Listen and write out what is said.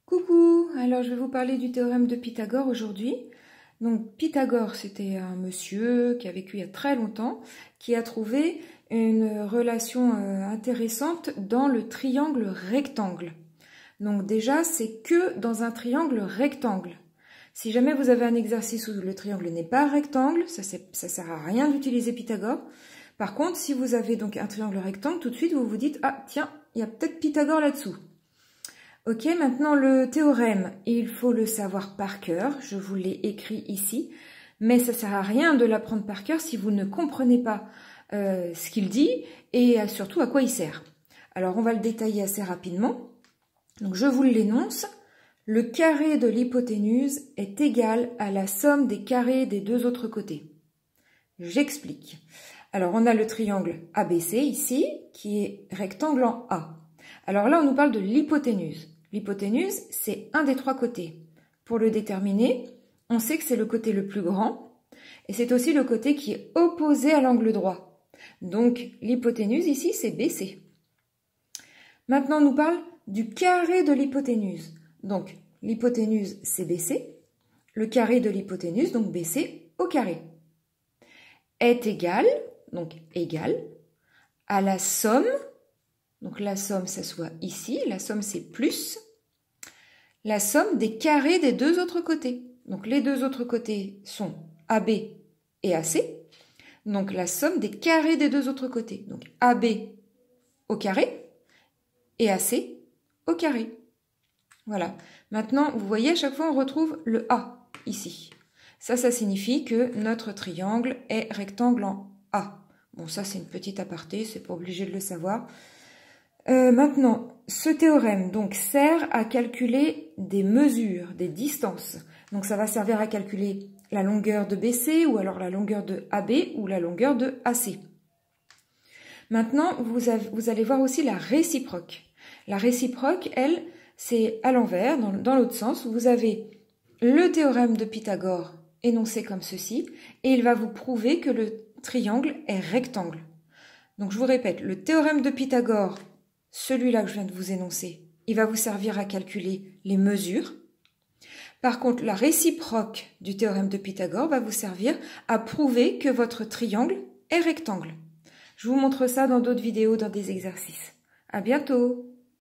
Coucou, alors je vais vous parler du théorème de Pythagore aujourd'hui. Donc Pythagore, c'était un monsieur qui a vécu il y a très longtemps, qui a trouvé une relation intéressante dans le triangle rectangle. Donc déjà, c'est que dans un triangle rectangle. Si jamais vous avez un exercice où le triangle n'est pas rectangle, ça sert à rien d'utiliser Pythagore. Par contre, si vous avez donc un triangle rectangle, tout de suite vous vous dites « Ah tiens, il y a peut-être Pythagore là-dessous ». Ok, maintenant le théorème, il faut le savoir par cœur, je vous l'ai écrit ici, mais ça ne sert à rien de l'apprendre par cœur si vous ne comprenez pas ce qu'il dit et surtout à quoi il sert. Alors on va le détailler assez rapidement. Donc je vous l'énonce, le carré de l'hypoténuse est égal à la somme des carrés des deux autres côtés. J'explique. Alors on a le triangle ABC ici, qui est rectangle en A. Alors là on nous parle de l'hypoténuse. L'hypoténuse, c'est un des trois côtés. Pour le déterminer, on sait que c'est le côté le plus grand et c'est aussi le côté qui est opposé à l'angle droit. Donc l'hypoténuse ici, c'est BC. Maintenant, on nous parle du carré de l'hypoténuse. Donc l'hypoténuse, c'est BC. Le carré de l'hypoténuse, donc BC au carré, est égal, donc égal, à la somme. Donc la somme, ça soit ici, la somme c'est plus, la somme des carrés des deux autres côtés. Donc les deux autres côtés sont AB et AC, donc la somme des carrés des deux autres côtés. Donc AB au carré et AC au carré. Voilà. Maintenant, vous voyez, à chaque fois on retrouve le A ici. Ça signifie que notre triangle est rectangle en A. Bon, ça c'est une petite aparté, c'est pas obligé de le savoir. Maintenant, ce théorème donc sert à calculer des mesures, des distances. Donc ça va servir à calculer la longueur de BC ou alors la longueur de AB ou la longueur de AC. Maintenant, vous allez voir aussi la réciproque. La réciproque, elle, c'est à l'envers, dans l'autre sens. Vous avez le théorème de Pythagore énoncé comme ceci et il va vous prouver que le triangle est rectangle. Donc je vous répète, le théorème de Pythagore, celui-là que je viens de vous énoncer, il va vous servir à calculer les mesures. Par contre, la réciproque du théorème de Pythagore va vous servir à prouver que votre triangle est rectangle. Je vous montre ça dans d'autres vidéos, dans des exercices. À bientôt!